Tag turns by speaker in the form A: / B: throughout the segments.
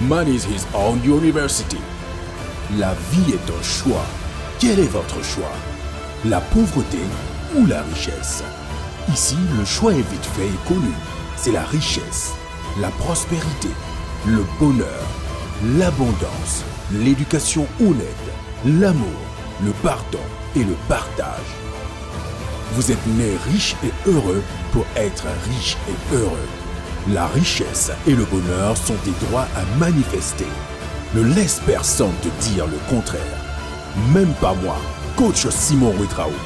A: Money is his own university. La vie est un choix. Quel est votre choix? La pauvreté ou la richesse? Ici, le choix est vite fait et connu. C'est la richesse, la prospérité, le bonheur, l'abondance, l'éducation honnête, l'amour, le pardon et le partage. Vous êtes né riche et heureux pour être riche et heureux. La richesse et le bonheur sont des droits à manifester. Ne laisse personne te dire le contraire. Même pas moi, coach Simon Ouedraogo.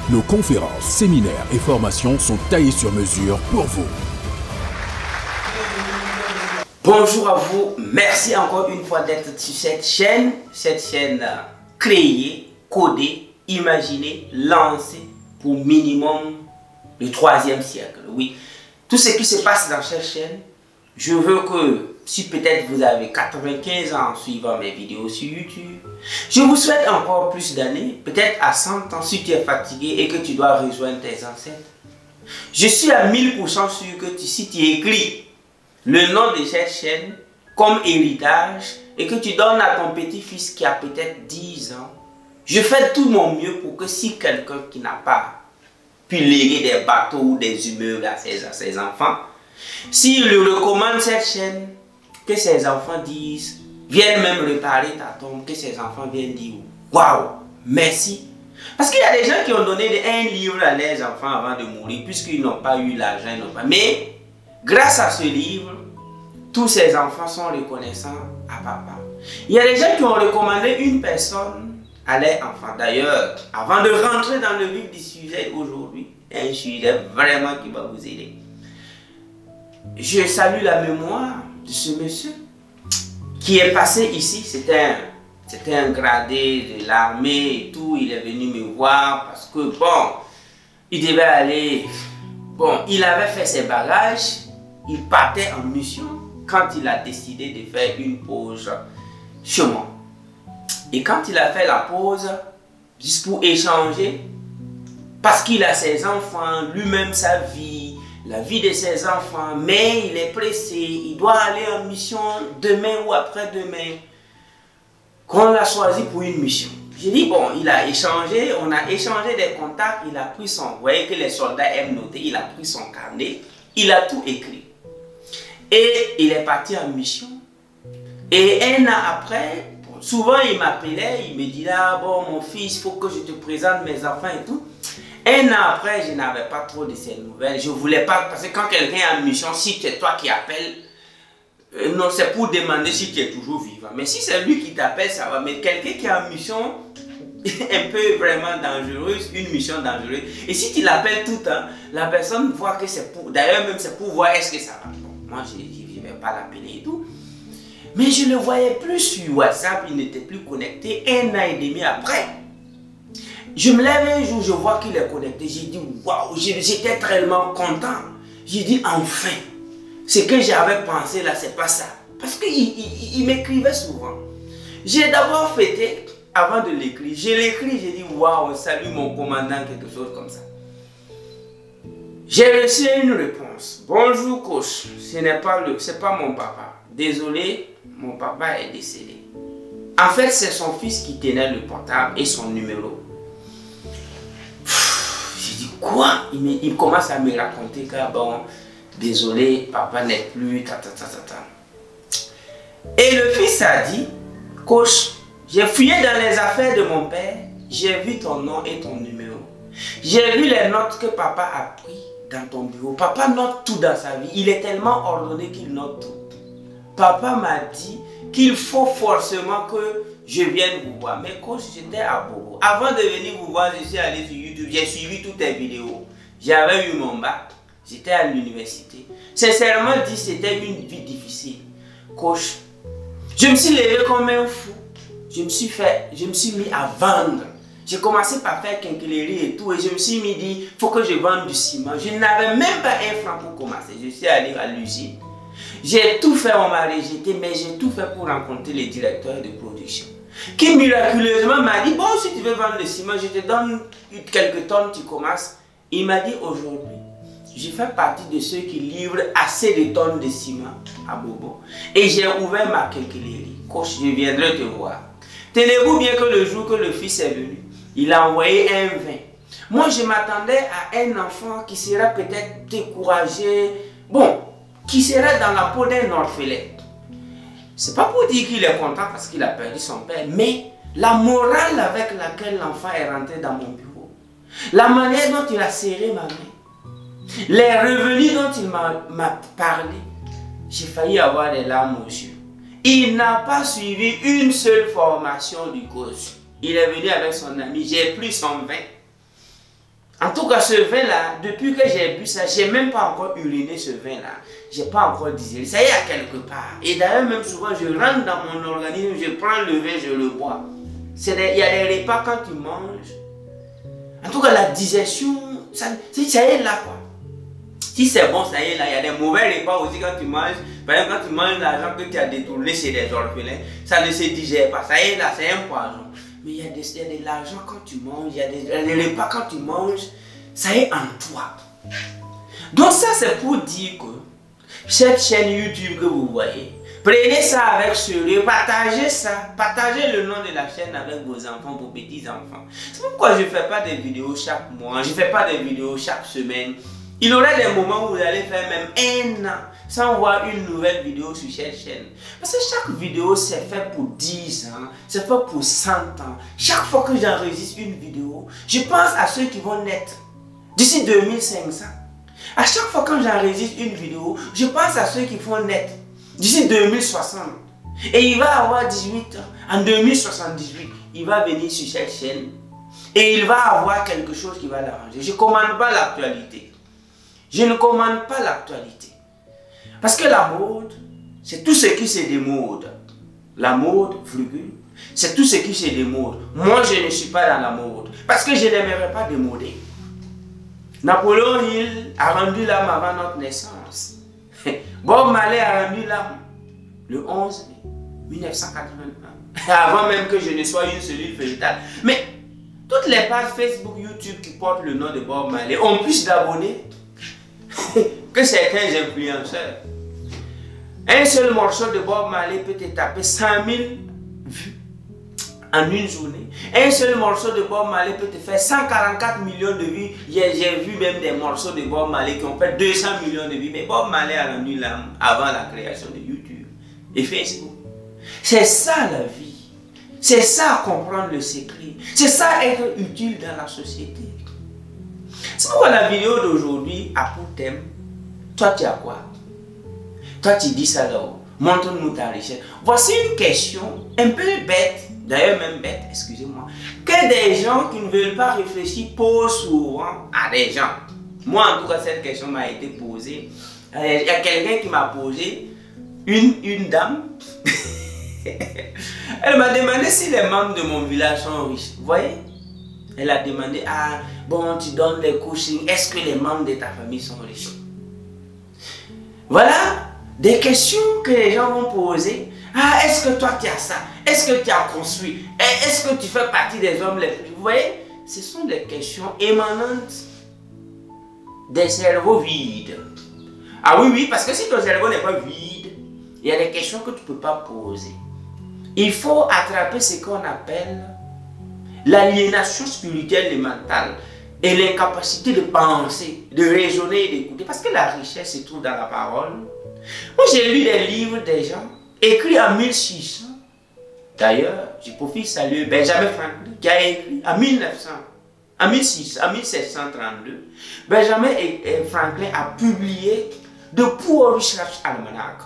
A: Nos conférences, séminaires et formations sont taillées sur mesure pour vous.
B: Bonjour à vous, merci encore une fois d'être sur cette chaîne créée, codée, imaginée, lancée pour minimum le 3e siècle. Oui, tout ce qui se passe dans cette chaîne, je veux que si peut-être vous avez 95 ans en suivant mes vidéos sur YouTube, je vous souhaite encore plus d'années, peut-être à 100 ans si tu es fatigué et que tu dois rejoindre tes ancêtres. Je suis à 1000% sûr que si tu écris le nom de cette chaîne comme héritage et que tu donnes à ton petit-fils qui a peut-être 10 ans, je fais tout mon mieux pour que si quelqu'un qui n'a pas pu léguer des bateaux ou des immeubles à ses enfants, s'il lui recommande cette chaîne, que ses enfants disent, viennent même réparer ta tombe, que ses enfants viennent dire waouh, merci. Parce qu'il y a des gens qui ont donné un livre à leurs enfants avant de mourir, puisqu'ils n'ont pas eu l'argent, mais grâce à ce livre, tous ces enfants sont reconnaissants à papa. Il y a des gens qui ont recommandé une personne à leurs enfants. D'ailleurs, avant de rentrer dans le vif du sujet aujourd'hui, un sujet vraiment qui va vous aider. Je salue la mémoire de ce monsieur qui est passé ici. C'était un gradé de l'armée et tout. Il est venu me voir parce que bon, il devait aller. Bon, il avait fait ses bagages. Il partait en mission quand il a décidé de faire une pause chez moi. Et quand il a fait la pause, juste pour échanger, parce qu'il a ses enfants, lui-même sa vie, la vie de ses enfants, mais il est pressé, il doit aller en mission demain ou après-demain, qu'on l'a choisi pour une mission. J'ai dit, bon, il a échangé, on a échangé des contacts, il a pris son, vous voyez que les soldats aiment noter, il a pris son carnet, il a tout écrit. Et il est parti en mission. Et un an après, souvent il m'appelait, il me dit là, bon mon fils, il faut que je te présente mes enfants et tout. Un an après, je n'avais pas trop de ces nouvelles. Je ne voulais pas, parce que quand quelqu'un est en mission, si c'est toi qui appelles, non, c'est pour demander si tu es toujours vivant. Mais si c'est lui qui t'appelle, ça va. Mais quelqu'un qui est en mission un peu vraiment dangereuse, une mission dangereuse. Et si tu l'appelles tout le temps, la personne voit que c'est pour, d'ailleurs même c'est pour voir est-ce que ça va. Bon, moi je ne vais pas l'appeler et tout. Mais je ne le voyais plus sur WhatsApp, il n'était plus connecté. Un an et demi après, je me lève un jour, je vois qu'il est connecté. J'ai dit waouh, j'étais tellement content. J'ai dit enfin, ce que j'avais pensé là, c'est pas ça. Parce qu'il m'écrivait souvent. J'ai d'abord fêté avant de l'écrire. Je l'écris, j'ai dit waouh, salut mon commandant, quelque chose comme ça. J'ai reçu une réponse. Bonjour coach, c'est pas mon papa. Désolé, mon papa est décédé. En fait, c'est son fils qui tenait le portable et son numéro. J'ai dit quoi? Il commence à me raconter que bon, désolé, papa n'est plus, Et le fils a dit, coach, j'ai fouillé dans les affaires de mon père, j'ai vu ton nom et ton numéro. J'ai vu les notes que papa a prises dans ton bureau. Papa note tout dans sa vie, il est tellement ordonné qu'il note tout. Papa m'a dit qu'il faut forcément que je vienne vous voir. Mais coach, j'étais à Bobo. Avant de venir vous voir, je suis allé sur YouTube, j'ai suivi toutes tes vidéos. J'avais eu mon bac, j'étais à l'université. Sincèrement dit, c'était une vie difficile. Coach, je me suis levé comme un fou. Je me suis mis à vendre. J'ai commencé par faire quincaillerie et tout. Et je me suis mis dit, il faut que je vende du ciment. Je n'avais même pas un franc pour commencer. Je suis allé à l'usine. J'ai tout fait, on m'a rejeté, mais j'ai tout fait pour rencontrer les directeurs de production. Qui miraculeusement m'a dit, bon, si tu veux vendre le ciment, je te donne quelques tonnes, tu commences. Il m'a dit aujourd'hui, je fais partie de ceux qui livrent assez de tonnes de ciment à Bobo. Et j'ai ouvert ma quincaillerie. Coach, je viendrai te voir. Tenez-vous bien que le jour que le fils est venu, il a envoyé un vin. Moi, je m'attendais à un enfant qui serait peut-être découragé. Bon, qui serait dans la peau d'un orphelin. C'est pas pour dire qu'il est content parce qu'il a perdu son père, mais la morale avec laquelle l'enfant est rentré dans mon bureau, la manière dont il a serré ma main, les revenus dont il m'a parlé, j'ai failli avoir des larmes aux yeux. Il n'a pas suivi une seule formation du coach. Il est venu avec son ami, j'ai pris son vin. En tout cas, ce vin-là, depuis que j'ai bu ça, j'ai même pas encore uriné ce vin-là. J'ai pas encore digéré. Ça y est, à quelque part. Et d'ailleurs, même souvent, je rentre dans mon organisme, je prends le vin, je le bois. Il y a des repas quand tu manges. En tout cas, la digestion, ça y est là, quoi. Si c'est bon, ça y est là. Il y a des mauvais repas aussi quand tu manges. Par exemple, quand tu manges l'argent que tu as détourné chez des orphelins, ça ne se digère pas. Ça y est là, c'est un poison. Mais il y a de l'argent quand tu manges, il y a des repas quand tu manges, ça est en toi. Donc ça c'est pour dire que cette chaîne YouTube que vous voyez, prenez ça avec sérieux, partagez ça, partagez le nom de la chaîne avec vos enfants, vos petits-enfants. C'est pourquoi je ne fais pas des vidéos chaque mois, je ne fais pas des vidéos chaque semaine. Il y aura des moments où vous allez faire même un an sans voir une nouvelle vidéo sur cette chaîne. Parce que chaque vidéo c'est fait pour 10 ans, c'est fait pour 100 ans. Chaque fois que j'enregistre une vidéo, je pense à ceux qui vont naître d'ici 2500. À chaque fois que j'enregistre une vidéo, je pense à ceux qui vont naître d'ici 2060. Et il va avoir 18 ans. En 2078, il va venir sur cette chaîne et il va avoir quelque chose qui va l'arranger. Je ne commande pas l'actualité. Je ne commande pas l'actualité. Parce que la mode, c'est tout ce qui se démode. La mode, virgule, c'est tout ce qui se démode. Moi, je ne suis pas dans la mode. Parce que je n'aimerais pas démoder. Napoléon Hill a rendu l'âme avant notre naissance. Bob Marley a rendu l'âme le 11 mai 1981. Avant même que je ne sois une cellule végétale. Mais toutes les pages Facebook, YouTube qui portent le nom de Bob Marley ont plus d'abonnés que certains influenceurs. Un seul morceau de Bob Marley peut te taper 100 000 vues en une journée. Un seul morceau de Bob Marley peut te faire 144 millions de vues. J'ai vu même des morceaux de Bob Marley qui ont fait 200 millions de vues. Mais Bob Marley a rendu l'âme avant la création de YouTube et Facebook. C'est ça la vie. C'est ça comprendre le secret. C'est ça être utile dans la société. C'est pourquoi la vidéo d'aujourd'hui a pour thème, toi tu as quoi? Toi tu dis ça là-haut, montre-nous ta richesse. Voici une question un peu bête, d'ailleurs même bête, excusez-moi, que des gens qui ne veulent pas réfléchir posent souvent à des gens. Moi en tout cas cette question m'a été posée. Il y a quelqu'un qui m'a posé, une dame, elle m'a demandé si les membres de mon village sont riches. Vous voyez? Elle a demandé, ah bon, tu donnes les couchings, est-ce que les membres de ta famille sont riches? Voilà des questions que les gens vont poser. Ah, est-ce que toi tu as ça? Est-ce que tu as construit? Est-ce que tu fais partie des hommes les plus... Vous voyez, ce sont des questions émanantes des cerveaux vides. Ah oui, oui, parce que si ton cerveau n'est pas vide, il y a des questions que tu ne peux pas poser. Il faut attraper ce qu'on appelle l'aliénation spirituelle et mentale et l'incapacité de penser, de raisonner et d'écouter. Parce que la richesse se trouve dans la parole. Moi, j'ai lu des livres des gens écrits en 1600. D'ailleurs, je profite de saluer Benjamin Franklin qui a écrit en 1900, en 1732. Benjamin Franklin a publié The Poor Richard's Almanac.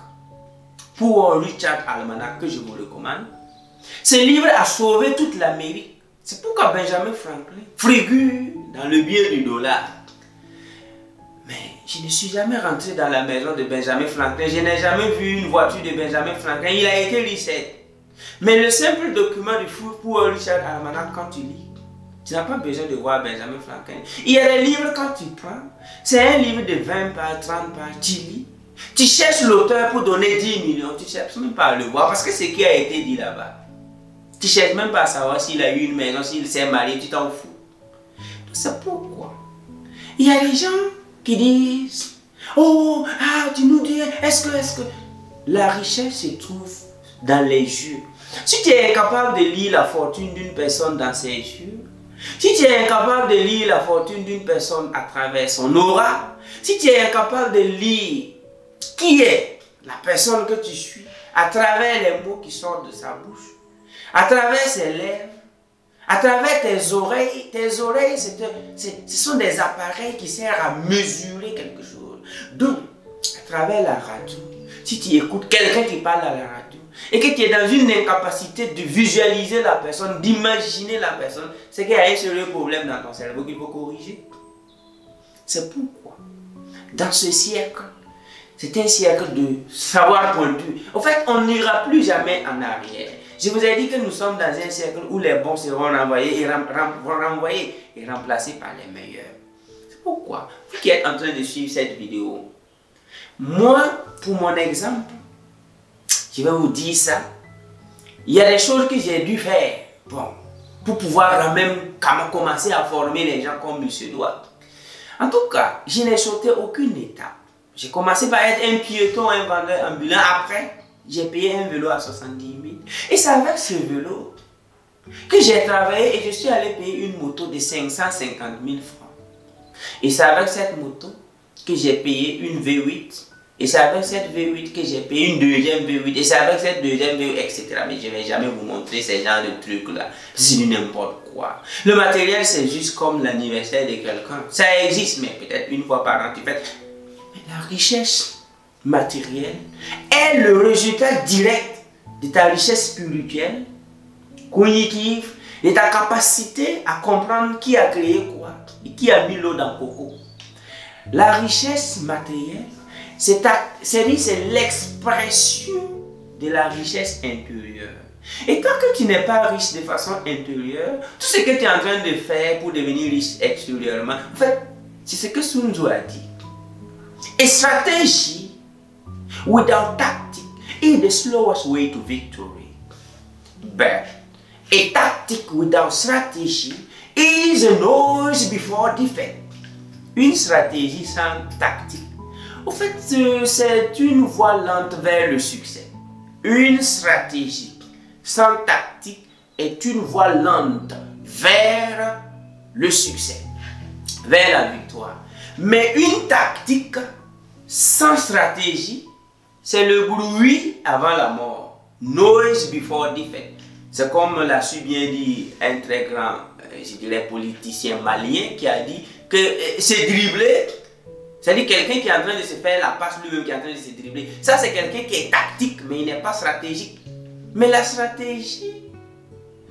B: Poor Richard's Almanac que je vous recommande. Ce livre a sauvé toute l'Amérique. C'est pourquoi Benjamin Franklin figure dans le billet du dollar. Mais je ne suis jamais rentré dans la maison de Benjamin Franklin. Je n'ai jamais vu une voiture de Benjamin Franklin. Il a été riche. Mais le simple document du Poor Richard's Almanac, quand tu lis, tu n'as pas besoin de voir Benjamin Franklin. Il y a des livres quand tu prends. C'est un livre de 20 pages, 30 pages. Tu lis. Tu cherches l'auteur pour donner 10 millions. Tu ne cherches même pas à le voir parce que c'est ce qui a été dit là-bas. Tu ne cherches même pas à savoir s'il a eu une maison, s'il s'est marié, tu t'en fous. C'est pourquoi il y a des gens qui disent, oh, ah, tu nous dis, est-ce que... La richesse se trouve dans les yeux. Si tu es incapable de lire la fortune d'une personne dans ses yeux, si tu es incapable de lire la fortune d'une personne à travers son aura, si tu es incapable de lire qui est la personne que tu suis à travers les mots qui sortent de sa bouche, à travers ses lèvres, à travers tes oreilles, ce sont des appareils qui servent à mesurer quelque chose. Donc, à travers la radio, si tu écoutes quelqu'un qui parle à la radio et que tu es dans une incapacité de visualiser la personne, d'imaginer la personne, c'est qu'il y a un sérieux problème dans ton cerveau qu'il faut corriger. C'est pourquoi, dans ce siècle, c'est un siècle de savoir pointu. En fait, on n'ira plus jamais en arrière. Je vous ai dit que nous sommes dans un siècle où les bons seront renvoyés et remplacés par les meilleurs. C'est pourquoi, vous qui êtes en train de suivre cette vidéo, moi, pour mon exemple, je vais vous dire ça. Il y a des choses que j'ai dû faire pour pouvoir quand même commencer à former les gens comme il se doit. En tout cas, je n'ai sauté aucune étape. J'ai commencé par être un piéton, un vendeur ambulant. Après, j'ai payé un vélo à 70 000. Et c'est avec ce vélo que j'ai travaillé et je suis allé payer une moto de 550 000 francs. Et c'est avec cette moto que j'ai payé une V8. Et c'est avec cette V8 que j'ai payé une deuxième V8. Et c'est avec cette deuxième V8, etc. Mais je ne vais jamais vous montrer ces genres de trucs-là. C'est du n'importe quoi. Le matériel, c'est juste comme l'anniversaire de quelqu'un. Ça existe, mais peut-être une fois par an, tu fais. Mais la richesse matérielle est le résultat direct de ta richesse spirituelle, cognitive, de ta capacité à comprendre qui a créé quoi et qui a mis l'eau dans le coco. La richesse matérielle, c'est l'expression de la richesse intérieure. Et tant que tu n'es pas riche de façon intérieure, tout ce que tu es en train de faire pour devenir riche extérieurement, en fait, c'est ce que Sun Tzu a dit. A strategy without tactic is the slowest way to victory. But a tactic without strategy is a noise before defeat. Une stratégie sans tactique, en fait, c'est une voie lente vers le succès. Une stratégie sans tactique est une voie lente vers le succès, vers la victoire. Mais une tactique sans stratégie, c'est le bruit avant la mort. Noise before defeat. C'est comme l'a su bien dit un très grand, je dirais, politicien malien qui a dit que c'est dribbler. C'est-à-dire quelqu'un qui est en train de se faire la passe lui-même, qui est en train de se dribbler. Ça, c'est quelqu'un qui est tactique, mais il n'est pas stratégique. Mais la stratégie,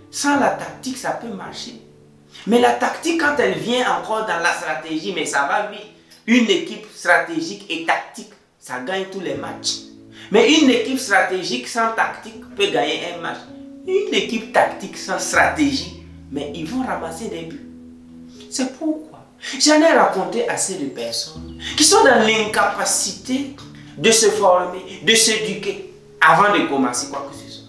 B: sans la tactique, ça peut marcher. Mais la tactique, quand elle vient encore dans la stratégie, mais ça va vite. Une équipe stratégique et tactique, ça gagne tous les matchs. Mais une équipe stratégique sans tactique peut gagner un match. Une équipe tactique sans stratégie, mais ils vont ramasser des buts. C'est pourquoi j'en ai raconté assez de personnes qui sont dans l'incapacité de se former, de s'éduquer avant de commencer quoi que ce soit.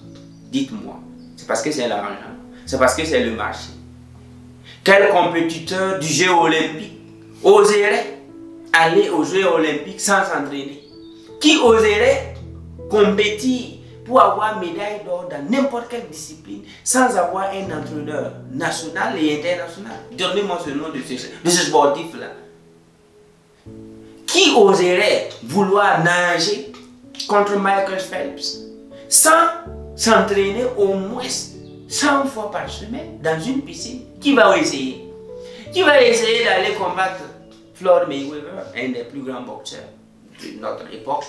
B: Dites-moi, c'est parce que c'est l'argent, c'est parce que c'est le marché. Quel compétiteur du jeu olympique oserait aller aux Jeux olympiques sans s'entraîner? Qui oserait compétir pour avoir médaille d'or dans n'importe quelle discipline sans avoir un entraîneur national et international? Donnez-moi ce nom de ce sportif-là. Qui oserait vouloir nager contre Michael Phelps sans s'entraîner au moins 100 fois par semaine dans une piscine? Qui va essayer? Qui va essayer d'aller combattre Floyd Mayweather, un des plus grands boxeurs de notre époque?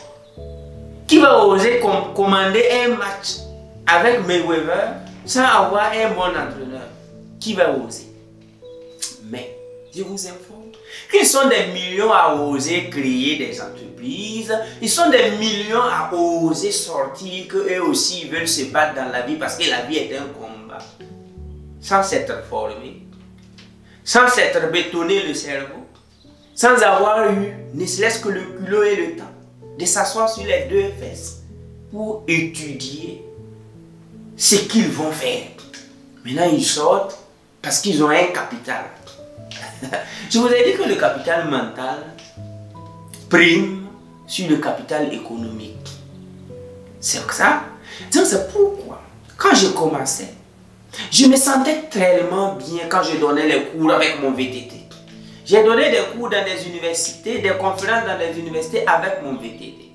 B: Qui va oser commander un match avec Mayweather sans avoir un bon entraîneur? Qui va oser? Mais je vous informe qu'ils sont des millions à oser créer des entreprises. Ils sont des millions à oser sortir, qu'eux aussi veulent se battre dans la vie parce que la vie est un combat. Sans s'être formé, sans s'être bétonné le cerveau, sans avoir eu ne serait-ce que le culot et le temps de s'asseoir sur les deux fesses pour étudier ce qu'ils vont faire. Maintenant, ils sortent parce qu'ils ont un capital. Je vous ai dit que le capital mental prime sur le capital économique. C'est ça. Donc c'est pourquoi, quand je commençais, je me sentais tellement bien quand je donnais les cours avec mon VTT. J'ai donné des cours dans des universités, des conférences dans des universités avec mon VTT.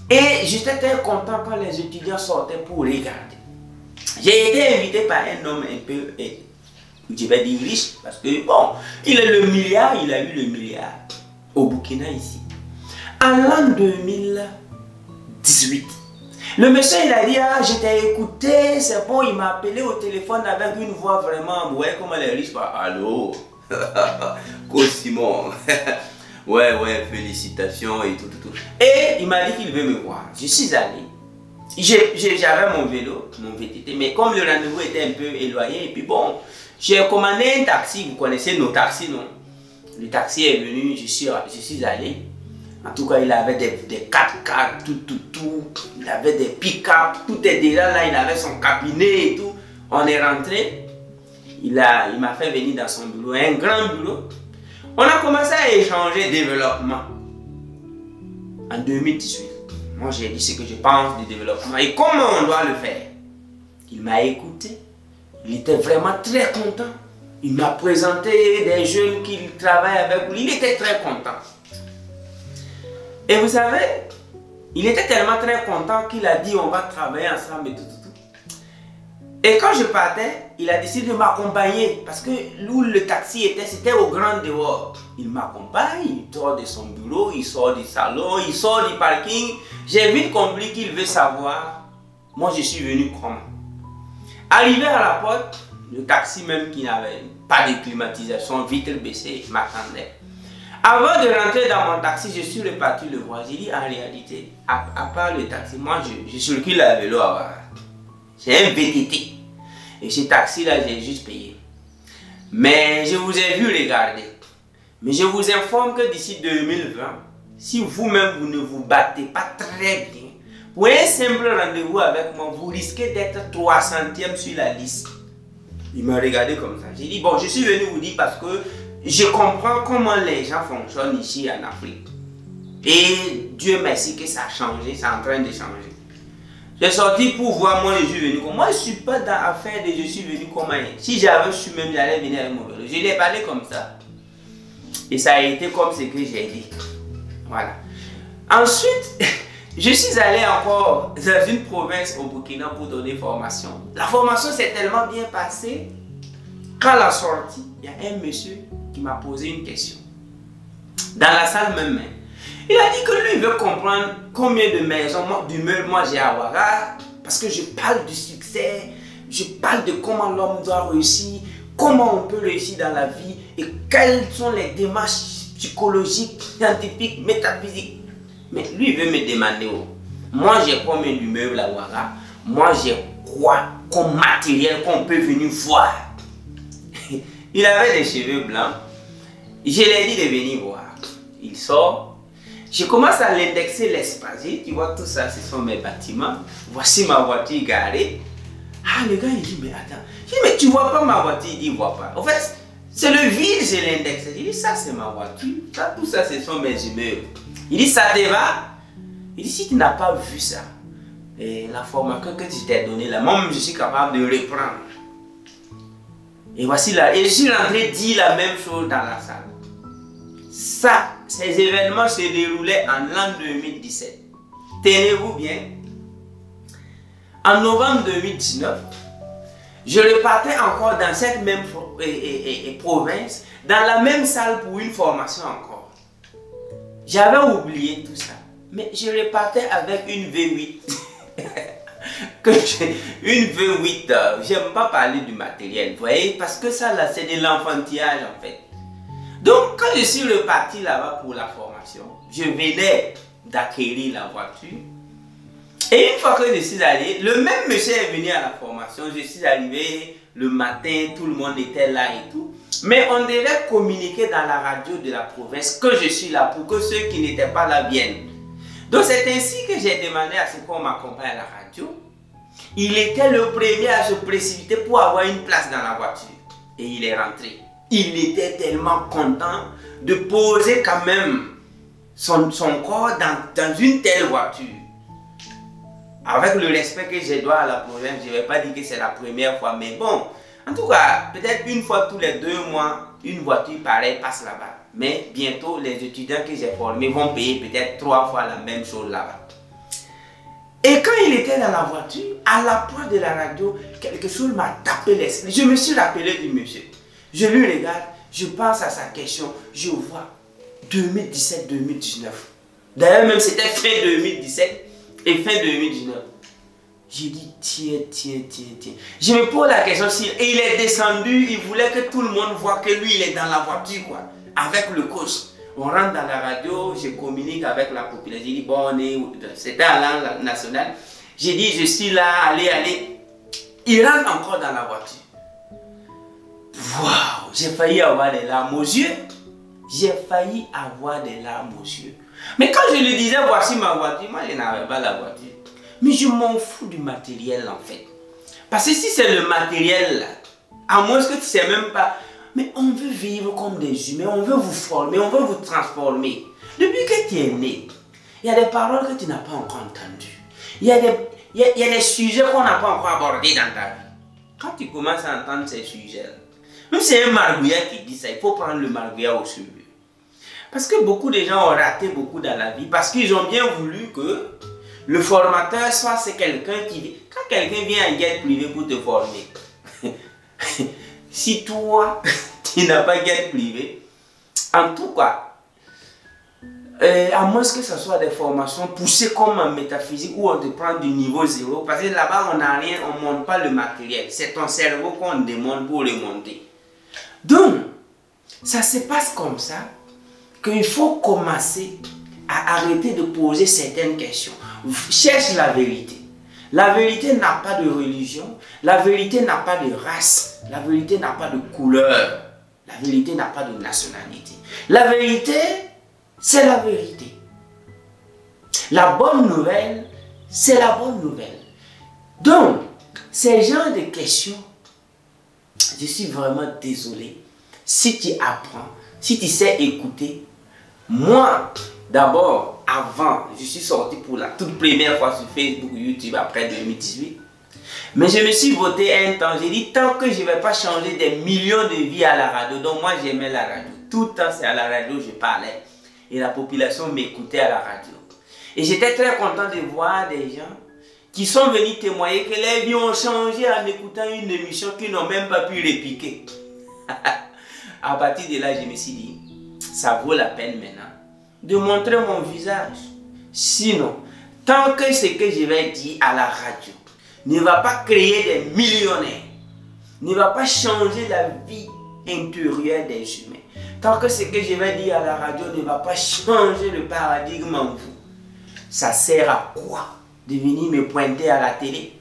B: Et j'étais très content quand les étudiants sortaient pour regarder. J'ai été invité par un homme un peu, je vais dire riche, parce que bon, il a le milliard, il a eu le milliard au Burkina ici. En l'an 2018, le monsieur il a dit, ah, je t'ai écouté, c'est bon, il m'a appelé au téléphone avec une voix vraiment, vous voyez comment les riches parlent, allô, Simon, ouais, félicitations et tout. Et il m'a dit qu'il veut me voir. Je suis allé, j'avais mon vélo, mon VTT, mais comme le rendez-vous était un peu éloigné, et puis bon, j'ai commandé un taxi, vous connaissez nos taxis, non? Le taxi est venu, je suis allé. En tout cas, il avait des 4x4, tout. Il avait des pick-up, tout est déjà là. Il avait son cabinet et tout. On est rentré. Il m'a fait venir dans son bureau, un grand bureau. On a commencé à échanger développement. En 2018, moi j'ai dit ce que je pense du développement et comment on doit le faire. Il m'a écouté. Il était vraiment très content. Il m'a présenté des jeunes qui travaillent avec lui. Il était très content. Et vous savez, il était tellement très content qu'il a dit on va travailler ensemble et tout. Et quand je partais, il a décidé de m'accompagner parce que où le taxi était, c'était au grand dehors. Il m'accompagne, il sort de son bureau, il sort du salon, il sort du parking. J'ai vite compris qu'il veut savoir, moi je suis venu comment. Arrivé à la porte, le taxi même qui n'avait pas de climatisation, vitre baissée, m'attendait. Avant de rentrer dans mon taxi, je suis reparti le voir. J'ai dit en réalité, à part le taxi, moi je circule à vélo à Ouaga. C'est un VTT. Et ce taxi-là, j'ai juste payé. Mais je vous ai vu regarder. Mais je vous informe que d'ici 2020, si vous-même vous ne vous battez pas très bien, pour un simple rendez-vous avec moi, vous risquez d'être 300e sur la liste. Il m'a regardé comme ça. J'ai dit, bon, je suis venu vous dire parce que je comprends comment les gens fonctionnent ici en Afrique. Et Dieu merci que ça a changé, c'est en train de changer. J'ai sorti pour voir moi je suis venu comme moi. Je ne suis pas dans l'affaire de je suis venu comme un. Si j'avais su même, j'allais venir avec mon vélo. Je l'ai parlé comme ça. Et ça a été comme ce que j'ai dit. Voilà. Ensuite, je suis allé encore dans une province au Burkina pour donner formation. La formation s'est tellement bien passée. Quand la sortie, il y a un monsieur qui m'a posé une question. Dans la salle même. Il a dit que lui, il veut comprendre combien de maisons, d'immeubles moi j'ai à Ouaga. Parce que je parle du succès, je parle de comment l'homme doit réussir, comment on peut réussir dans la vie et quelles sont les démarches psychologiques, scientifiques, métaphysiques. Mais lui, il veut me demander, oh, moi j'ai combien d'immeubles à Ouaga, moi j'ai quoi comme matériel qu'on peut venir voir. Il avait des cheveux blancs, je lui ai dit de venir voir. Il sort. Je commence à l'indexer l'espace. Tu vois, tout ça, ce sont mes bâtiments. Voici ma voiture garée. Ah, le gars, il dit, mais attends. Je dis, mais tu vois pas ma voiture? Il dit, il voit pas. En fait, c'est le vide, je l'indexe. Je dis, ça, c'est ma voiture. Ça, tout ça, ce sont mes immeubles. Il dit, ça te va? Il dit, si tu n'as pas vu ça, et la formation que tu t'es donnée là, moi, je suis capable de reprendre. Et voici là. Et je suis rentré dire la même chose dans la salle. Ça, ces événements se déroulaient en l'an 2017. Tenez-vous bien. En novembre 2019, je repartais encore dans cette même province, dans la même salle pour une formation encore. J'avais oublié tout ça, mais je repartais avec une V8. Une V8, j'aime pas parler du matériel, vous voyez, parce que ça là, c'est de l'enfantillage en fait. Donc, quand je suis reparti là-bas pour la formation, je venais d'acquérir la voiture. Et une fois que je suis allé, le même monsieur est venu à la formation. Je suis arrivé le matin, tout le monde était là et tout. Mais on devait communiquer dans la radio de la province que je suis là pour que ceux qui n'étaient pas là viennent. Donc, c'est ainsi que j'ai demandé à ce qu'on m'accompagne à la radio. Il était le premier à se précipiter pour avoir une place dans la voiture. Et il est rentré. Il était tellement content de poser quand même son corps dans une telle voiture. Avec le respect que je dois à la province, je ne vais pas dire que c'est la première fois, mais bon, en tout cas, peut-être une fois tous les 2 mois, une voiture pareille passe là-bas. Mais bientôt, les étudiants que j'ai formés vont payer peut-être 3 fois la même chose là-bas. Et quand il était dans la voiture, à l'approche de la radio, quelque chose m'a tapé l'esprit. Je me suis rappelé du monsieur. Je lui regarde, je pense à sa question, je vois 2017-2019. D'ailleurs, même c'était fin 2017 et fin 2019. J'ai dit, tiens. Je me pose la question, et il est descendu, il voulait que tout le monde voit que lui, il est dans la voiture, quoi, avec le coach. On rentre dans la radio, je communique avec la population. J'ai dit, bon, c'était en langue nationale. J'ai dit, je suis là, allez. Il rentre encore dans la voiture. Waouh, j'ai failli avoir des larmes aux yeux. Mais quand je lui disais, voici ma voiture, moi, je n'avais pas la voiture. Mais je m'en fous du matériel, en fait. Parce que si c'est le matériel, là, à moins que tu ne sais même pas... Mais on veut vivre comme des humains, on veut vous former, on veut vous transformer. Depuis que tu es né, il y a des paroles que tu n'as pas encore entendues. Il y a des sujets qu'on n'a pas encore abordés dans ta vie. Quand tu commences à entendre ces sujets-là, même si c'est un margouillard qui dit ça, il faut prendre le margouillard au sérieux. Parce que beaucoup de gens ont raté beaucoup dans la vie, parce qu'ils ont bien voulu que le formateur soit c'est quelqu'un qui... Quand quelqu'un vient en guide privée pour te former, si toi, tu n'as pas guide privée, en tout cas, à moins que ce soit des formations poussées comme en métaphysique où on te prend du niveau 0, parce que là-bas, on n'a rien, on ne monte pas le matériel. C'est ton cerveau qu'on demande pour le monter. Donc, ça se passe comme ça qu'il faut commencer à arrêter de poser certaines questions. Cherche la vérité. La vérité n'a pas de religion, la vérité n'a pas de race, la vérité n'a pas de couleur, la vérité n'a pas de nationalité. La vérité, c'est la vérité. La bonne nouvelle, c'est la bonne nouvelle. Donc, ces genres de questions, je suis vraiment désolé. Si tu apprends, si tu sais écouter, moi, d'abord, avant, je suis sorti pour la toute première fois sur Facebook, YouTube, après 2018. Mais je me suis voté un temps, j'ai dit, tant que je ne vais pas changer des millions de vies à la radio, donc moi j'aimais la radio. Tout le temps, c'est à la radio que je parlais. Et la population m'écoutait à la radio. Et j'étais très content de voir des gens qui sont venus témoigner que les vies ont changé en écoutant une émission qu'ils n'ont même pas pu répliquer. À partir de là, je me suis dit, ça vaut la peine maintenant de montrer mon visage. Sinon, tant que ce que je vais dire à la radio ne va pas créer des millionnaires, ne va pas changer la vie intérieure des humains, tant que ce que je vais dire à la radio ne va pas changer le paradigme en vous, ça sert à quoi de venir me pointer à la télé?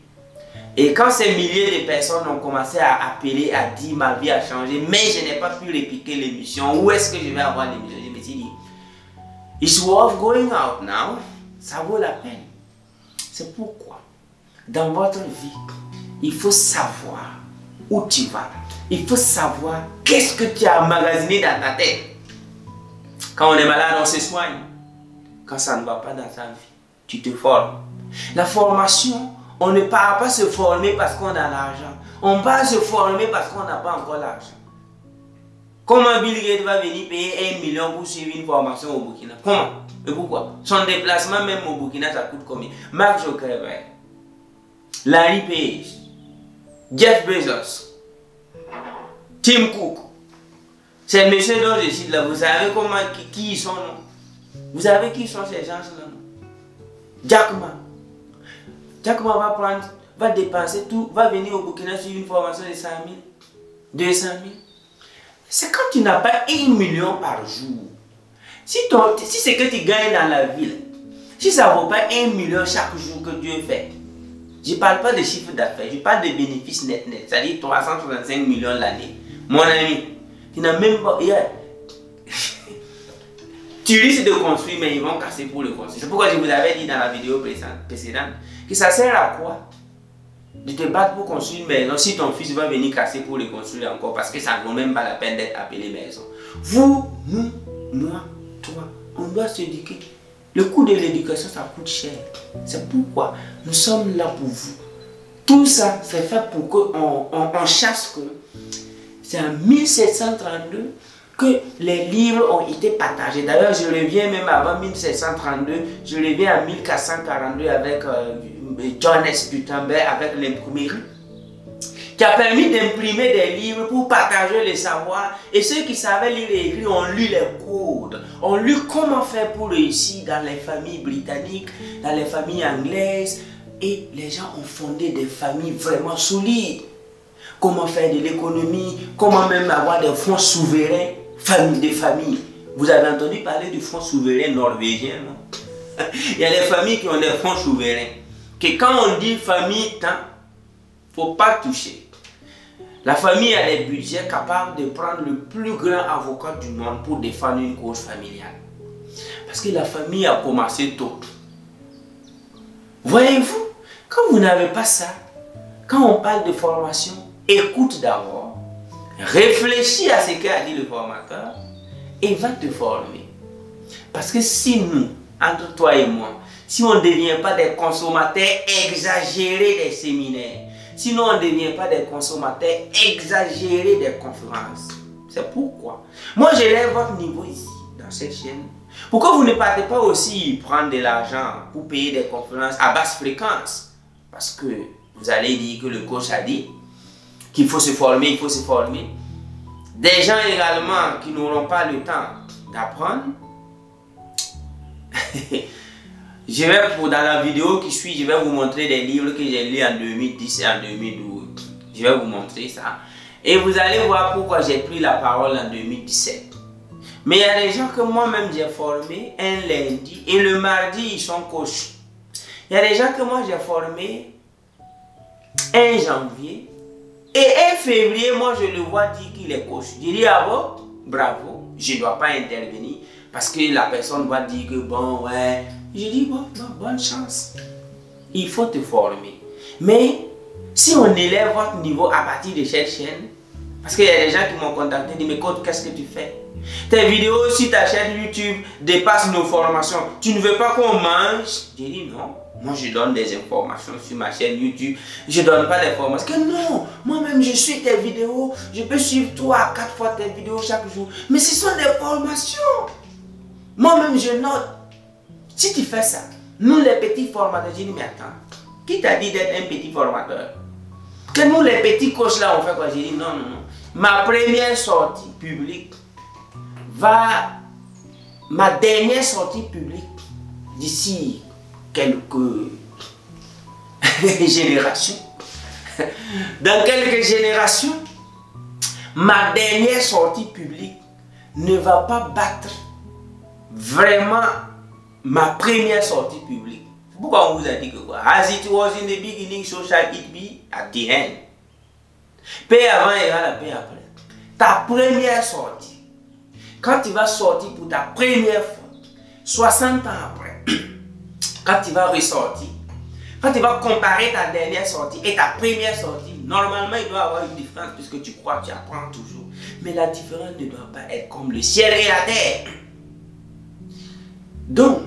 B: Et quand ces milliers de personnes ont commencé à appeler, à dire ma vie a changé, mais je n'ai pas pu répliquer l'émission, où est-ce que je vais avoir l'émission? Je me suis dit, it's worth going out now. Ça vaut la peine. C'est pourquoi, dans votre vie, il faut savoir où tu vas. Il faut savoir qu'est-ce que tu as emmagasiné dans ta tête. Quand on est malade, on se soigne. Quand ça ne va pas dans ta vie, tu te formes. La formation, on ne part pas se former parce qu'on a l'argent. On part se former parce qu'on n'a pas encore l'argent. Comment Bill Gates va venir payer 1 million pour suivre une formation au Burkina? Comment? Et pourquoi? Son déplacement même au Burkina, ça coûte combien? Mark Zuckerberg, Larry Page, Jeff Bezos, Tim Cook. Ces messieurs dont je cite là, vous savez comment, qui ils sont, non? Vous savez qui sont ces gens-là, non? Jack Ma. Jack Ma va dépenser tout, va venir au Burkina sur une formation de 100 000, 200 000. C'est quand tu n'as pas 1 million par jour. Si c'est que tu gagnes dans la ville, si ça ne vaut pas 1 million chaque jour que Dieu fait, je ne parle pas de chiffre d'affaires, je parle de bénéfices net, c'est-à-dire 365 millions l'année. Mon ami, tu n'as même pas... Tu risques de construire, mais ils vont casser pour le construire. C'est pourquoi je vous avais dit dans la vidéo précédente que ça sert à quoi de te battre pour construire une maison si ton fils va venir casser pour le construire encore, parce que ça ne vaut même pas la peine d'être appelé maison. Vous, nous, moi, toi, on doit s'éduquer. Le coût de l'éducation, ça coûte cher. C'est pourquoi nous sommes là pour vous. Tout ça, c'est fait pour qu'on chasse que c'est en 1732 que les livres ont été partagés. D'ailleurs, je reviens même avant 1732, je reviens en 1442 avec John S. Gutenberg, avec l'imprimerie, qui a permis d'imprimer des livres pour partager les savoirs. Et ceux qui savaient lire et écrire ont lu les codes, ont lu comment faire pour réussir dans les familles britanniques, dans les familles anglaises. Et les gens ont fondé des familles vraiment solides. Comment faire de l'économie, comment même avoir des fonds souverains, des familles. Vous avez entendu parler du fonds souverain norvégien, non? Il y a des familles qui ont des fonds souverains. Que quand on dit famille, il ne faut pas toucher. La famille a des budgets capables de prendre le plus grand avocat du monde pour défendre une cause familiale. Parce que la famille a commencé tôt. Voyez-vous, quand vous n'avez pas ça, quand on parle de formation, écoute d'abord, réfléchis à ce qu'a dit le formateur et va te former. Parce que si nous, entre toi et moi, si on ne devient pas des consommateurs exagérés des séminaires, sinon on ne devient pas des consommateurs exagérés des conférences, c'est pourquoi moi j'élève votre niveau ici, dans cette chaîne. Pourquoi vous ne partez pas aussi prendre de l'argent pour payer des conférences à basse fréquence? Parce que vous allez dire que le coach a dit qu'il faut se former, il faut se former. Des gens également qui n'auront pas le temps d'apprendre. Dans la vidéo qui suit, je vais vous montrer des livres que j'ai lus en 2010 et en 2012. Je vais vous montrer ça. Et vous allez voir pourquoi j'ai pris la parole en 2017. Mais il y a des gens que moi-même j'ai formés un lundi et le mardi ils sont coachs. Il y a des gens que moi j'ai formés un janvier et un février, moi je le vois dire qu'il est coach. Je dis ah bon, bravo, je ne dois pas intervenir parce que la personne va dire que bon, ouais. Je dis bon, bonne chance. Il faut te former. Mais si on élève votre niveau à partir de cette chaîne, parce qu'il y a des gens qui m'ont contacté, disent mais Code, qu'est-ce que tu fais? Tes vidéos sur ta chaîne YouTube dépassent nos formations. Tu ne veux pas qu'on mange? J'ai dit non. Moi je donne des informations sur ma chaîne YouTube. Je ne donne pas des formations. Que non, moi-même je suis tes vidéos. Je peux suivre 3 à 4 fois tes vidéos chaque jour. Mais ce sont des formations. Moi-même je note. Si tu fais ça, nous les petits formateurs, j'ai dit mais attends, qui t'a dit d'être un petit formateur? Que nous les petits coachs là on fait quoi? J'ai dit non, non, non. Ma première sortie publique ma dernière sortie publique d'ici quelques générations. Dans quelques générations, ma dernière sortie publique ne va pas battre vraiment ma première sortie publique. Pourquoi on vous a dit que quoi? As it was in the beginning, so shall it be at the end. Paix avant égale à paix après. Ta première sortie. Quand tu vas sortir pour ta première fois, 60 ans après, quand tu vas ressortir, quand tu vas comparer ta dernière sortie et ta première sortie, normalement il doit y avoir une différence puisque tu crois que tu apprends toujours. Mais la différence ne doit pas être comme le ciel et la terre. Donc,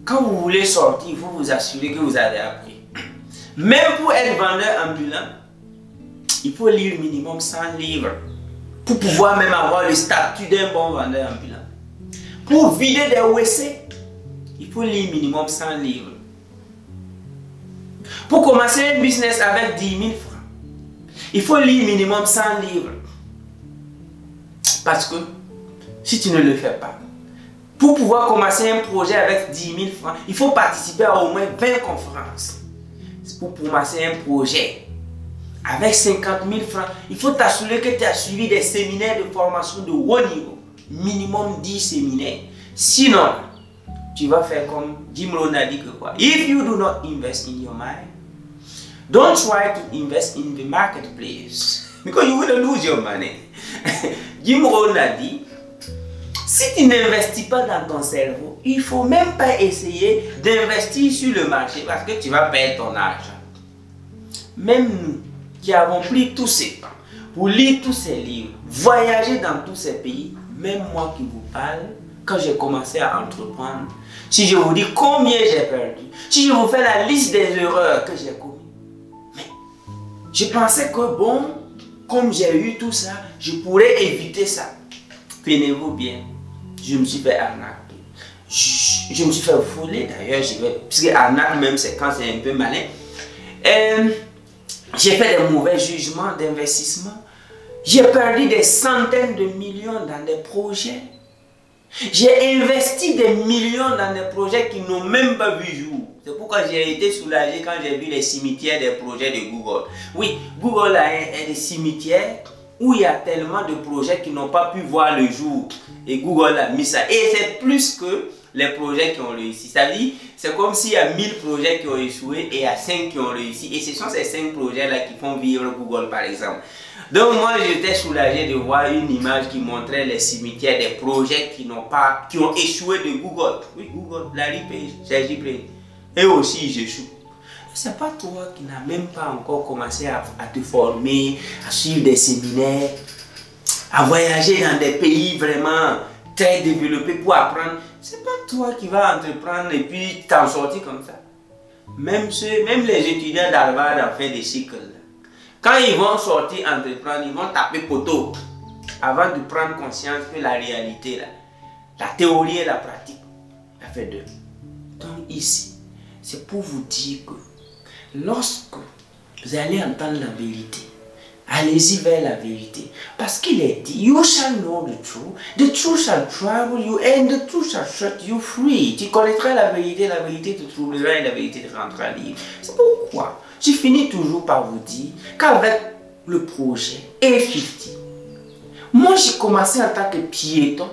B: quand vous voulez sortir, il faut vous assurer que vous avez appris. Même pour être vendeur ambulant, il faut lire minimum 100 livres. Pour pouvoir même avoir le statut d'un bon vendeur ambulant. Pour vider des WC, il faut lire minimum 100 livres. Pour commencer un business avec 10 000 francs, il faut lire minimum 100 livres. Parce que si tu ne le fais pas, pour pouvoir commencer un projet avec 10 000 francs, il faut participer à au moins 20 conférences. Pour commencer un projet avec 50 000 francs, il faut t'assurer que tu as suivi des séminaires de formation de haut niveau. Minimum 10 séminaires. Sinon, tu vas faire comme Jim Rohn a dit que quoi? If you do not invest in your mind, don't try to invest in the marketplace. Because you will lose your money. Jim Rohn a dit, si tu n'investis pas dans ton cerveau, il ne faut même pas essayer d'investir sur le marché parce que tu vas perdre ton argent. Même nous, qui avons pris tous ces temps pour lire tous ces livres, voyager dans tous ces pays, même moi qui vous parle, quand j'ai commencé à entreprendre, si je vous dis combien j'ai perdu, si je vous fais la liste des erreurs que j'ai commises, mais je pensais que bon, comme j'ai eu tout ça, je pourrais éviter ça. Tenez-vous bien, je me suis fait arnaquer. Je me suis fait voler d'ailleurs, puisque arnaque même c'est quand c'est un peu malin. J'ai fait des mauvais jugements d'investissement. J'ai perdu des centaines de millions dans des projets. J'ai investi des millions dans des projets qui n'ont même pas vu jour. C'est pourquoi j'ai été soulagé quand j'ai vu les cimetières des projets de Google. Oui, Google a des cimetières où il y a tellement de projets qui n'ont pas pu voir le jour. Et Google a mis ça. Et c'est plus que les projets qui ont réussi. Ça veut dire, c'est comme s'il y a 1000 projets qui ont échoué et il y a 5 qui ont réussi. Et ce sont ces 5 projets-là qui font vivre Google, par exemple. Donc moi, j'étais soulagé de voir une image qui montrait les cimetières des projets qui ont échoué de Google. Oui, Google, Larry Page, Sergey Brin. Et aussi, j'échoue. C'est pas toi qui n'as même pas encore commencé à te former, à suivre des séminaires, à voyager dans des pays vraiment très développés pour apprendre. C'est pas toi qui vas entreprendre et puis t'en sortir comme ça. Même les étudiants d'Harvard en fin de cycle, quand ils vont sortir entreprendre, ils vont taper poteau avant de prendre conscience que la réalité, la théorie et la pratique, ça fait deux. Donc ici, c'est pour vous dire que lorsque vous allez entendre la vérité, allez-y vers la vérité. Parce qu'il est dit, you shall know the truth shall travel you, and the truth shall set you free. Tu connaîtras la vérité te trouvera et la vérité te rendra libre. C'est pourquoi je finis toujours par vous dire qu'avec le projet E50, moi j'ai commencé en tant que piéton,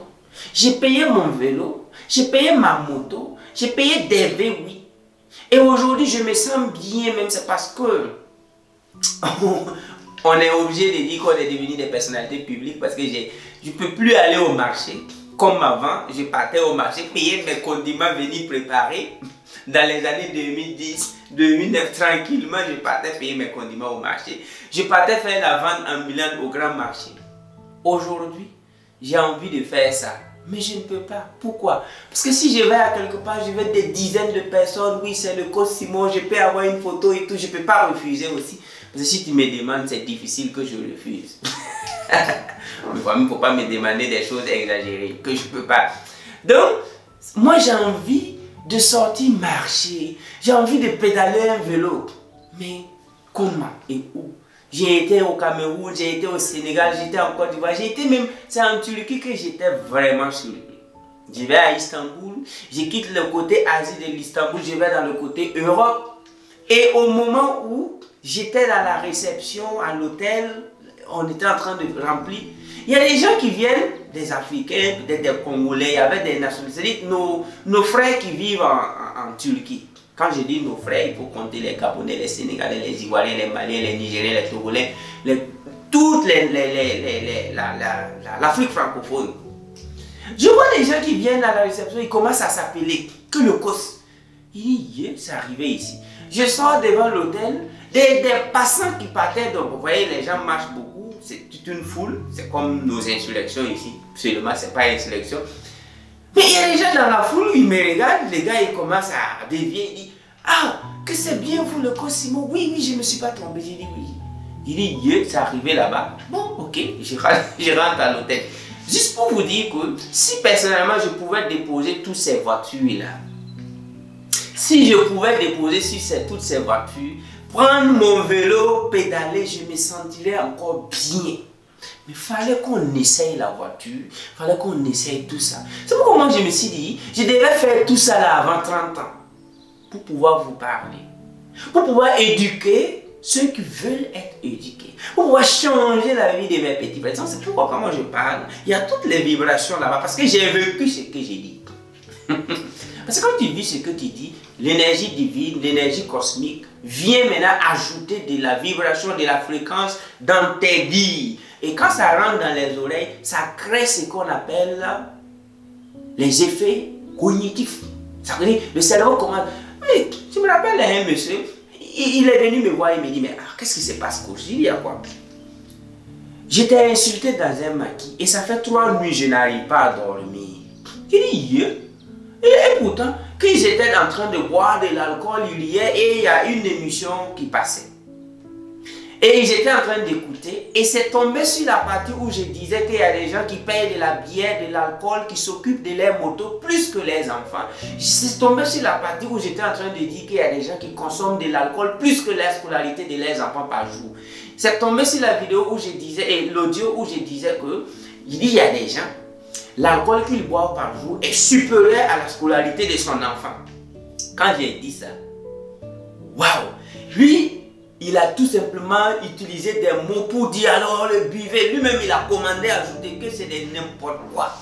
B: j'ai payé mon vélo, j'ai payé ma moto, j'ai payé des V8. Et aujourd'hui je me sens bien, même c'est parce que on est obligé de dire qu'on est devenu des personnalités publiques parce que je ne peux plus aller au marché comme avant. Je partais au marché, payer mes condiments, venir préparer. Dans les années 2010, 2009, tranquillement, je partais payer mes condiments au marché. Je partais faire la vente ambulante au grand marché. Aujourd'hui, j'ai envie de faire ça. Mais je ne peux pas. Pourquoi? Parce que si je vais à quelque part, je vais des dizaines de personnes. Oui, c'est le coach Simon, je peux avoir une photo et tout. Je ne peux pas refuser aussi. Parce que si tu me demandes, c'est difficile que je refuse. Il ne faut pas me demander des choses exagérées que je ne peux pas. Donc, moi j'ai envie de sortir marcher. J'ai envie de pédaler un vélo. Mais comment et où? J'ai été au Cameroun, j'ai été au Sénégal, j'étais en Côte d'Ivoire, j'ai été même, c'est en Turquie que j'étais vraiment surpris. Je vais à Istanbul, je quitte le côté Asie de l'Istanbul, je vais dans le côté Europe. Et au moment où j'étais dans la réception à l'hôtel, on était en train de remplir. Il y a des gens qui viennent, des Africains, peut-être des Congolais, il y avait des nationalités, nos frères qui vivent en Turquie. Quand je dis nos frères, il faut compter les Gabonais, les Sénégalais, les Ivoiriens, les Maliens, les Nigériens, les Togolais, toute l'Afrique francophone. Je vois des gens qui viennent à la réception, ils commencent à s'appeler que le COS. Il dit, c'est arrivé ici. Je sors devant l'hôtel, des passants qui partaient, donc vous voyez, les gens marchent beaucoup, c'est toute une foule, c'est comme nos insurrections ici, seulement c'est pas insurrection. Mais il y a des gens dans la foule, ils me regardent, les gars ils commencent à dévier, ils disent, ah, que c'est bien vous le coach Simon, oui, je ne me suis pas trompé, j'ai dit oui. Il dit, c'est arrivé là-bas, bon, ok, je rentre à l'hôtel. Juste pour vous dire que si personnellement je pouvais déposer toutes ces voitures-là, si je pouvais déposer sur toutes ces voitures, prendre mon vélo, pédaler, je me sentirais encore bien. Mais il fallait qu'on essaye la voiture, il fallait qu'on essaye tout ça. C'est pourquoi moi je me suis dit, je devais faire tout ça là avant 30 ans. Pour pouvoir vous parler. Pour pouvoir éduquer ceux qui veulent être éduqués. Pour pouvoir changer la vie de mes petits frères. C'est pourquoi quand je parle, il y a toutes les vibrations là-bas. Parce que j'ai vécu ce que j'ai dit. Parce que quand tu vis ce que tu dis, l'énergie divine, l'énergie cosmique vient maintenant ajouter de la vibration, de la fréquence dans tes dires. Et quand ça rentre dans les oreilles, ça crée ce qu'on appelle les effets cognitifs. Ça veut dire, le cerveau commence. Mais je me rappelle un monsieur, il est venu me voir, il me dit, mais qu'est-ce qui se passe, coach? Il y a quoi? J'étais insulté dans un maquis et ça fait 3 nuits, je n'arrive pas à dormir. J'ai dit, et pourtant, quand j'étais en train de boire de l'alcool, il y a une émission qui passait. Et j'étais en train d'écouter et c'est tombé sur la partie où je disais qu'il y a des gens qui payent de la bière, de l'alcool, qui s'occupent de leurs motos plus que les enfants. C'est tombé sur la partie où j'étais en train de dire qu'il y a des gens qui consomment de l'alcool plus que la scolarité de leurs enfants par jour. C'est tombé sur la vidéo où je disais, et l'audio où je disais que, il y a des gens, l'alcool qu'ils boivent par jour est supérieur à la scolarité de son enfant. Quand j'ai dit ça, waouh, lui, il a tout simplement utilisé des mots pour dire alors le buvez. Lui-même, il a commandé à ajouter que c'est de n'importe quoi.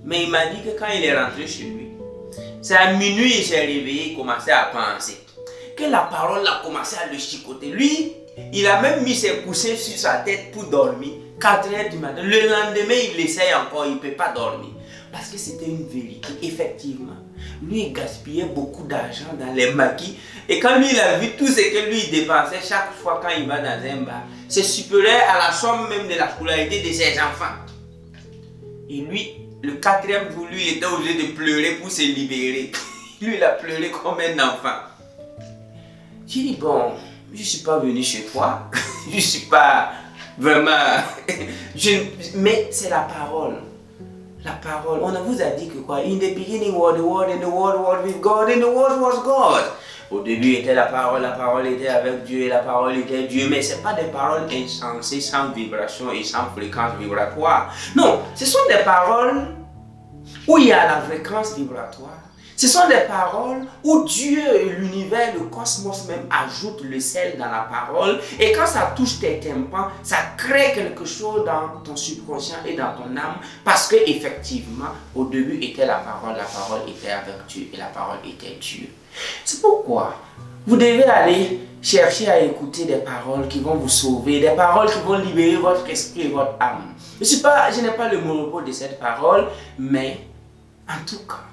B: Mais il m'a dit que quand il est rentré chez lui, c'est à minuit, il s'est réveillé, il commençait à penser. Que la parole a commencé à le chicoter. Lui, il a même mis ses coussins sur sa tête pour dormir. 4 h du matin. Le lendemain, il essaye encore, il ne peut pas dormir. Parce que c'était une vérité, effectivement. Lui, il gaspillait beaucoup d'argent dans les maquis. Et quand lui, il a vu tout ce que lui dépensait chaque fois quand il va dans un bar, c'est supérieur à la somme même de la scolarité de ses enfants. Et lui, le 4e jour, lui, il était obligé de pleurer pour se libérer. Lui, il a pleuré comme un enfant. J'ai dit, bon, je ne suis pas venu chez toi. Je ne suis pas vraiment... Mais c'est la parole. La parole. On vous a dit que quoi? In the beginning was the word, and the word was with God, and the word was God. Au début était la parole était avec Dieu, et la parole était Dieu. Mais ce n'est pas des paroles insensées, sans vibration et sans fréquence vibratoire. Non, ce sont des paroles où il y a la fréquence vibratoire. Ce sont des paroles où Dieu et l'univers, le cosmos même ajoutent le sel dans la parole. Et quand ça touche tes tympans, ça crée quelque chose dans ton subconscient et dans ton âme. Parce que effectivement, au début était la parole était avec Dieu et la parole était Dieu. C'est pourquoi vous devez aller chercher à écouter des paroles qui vont vous sauver, des paroles qui vont libérer votre esprit et votre âme. Je n'ai pas le monopole de cette parole, mais en tout cas,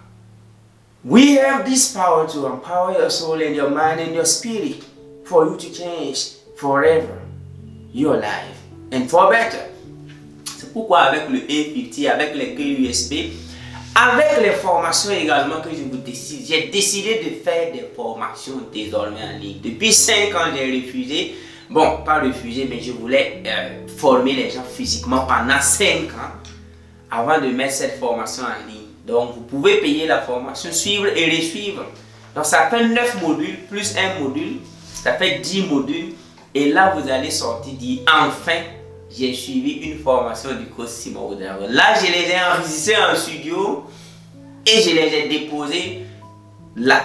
B: we have this power to empower your soul and your mind and your spirit for you to change forever your life and for better. C'est pourquoi avec le A50, avec les clés USB, avec les formations également que je vous décide, j'ai décidé de faire des formations désormais en ligne. Depuis 5 ans, j'ai refusé. Bon, pas refusé, mais je voulais former les gens physiquement pendant 5 ans avant de mettre cette formation en ligne. Donc, vous pouvez payer la formation, suivre et resuivre. Donc, ça fait 9 modules plus un module. Ça fait 10 modules. Et là, vous allez sortir dire enfin, j'ai suivi une formation du coach Simon Ouedraogo. Là, je les ai enregistrés en studio et je les ai déposés là.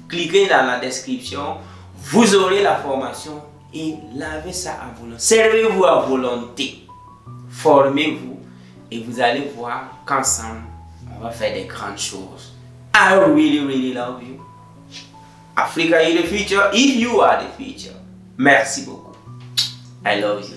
B: Cliquez dans la description. Vous aurez la formation et lavez ça à volonté. Servez-vous à volonté. Formez-vous et vous allez voir qu'ensemble, on va faire des grandes choses. I really, really love you. Africa is the future if you are the future. Merci beaucoup. I love you.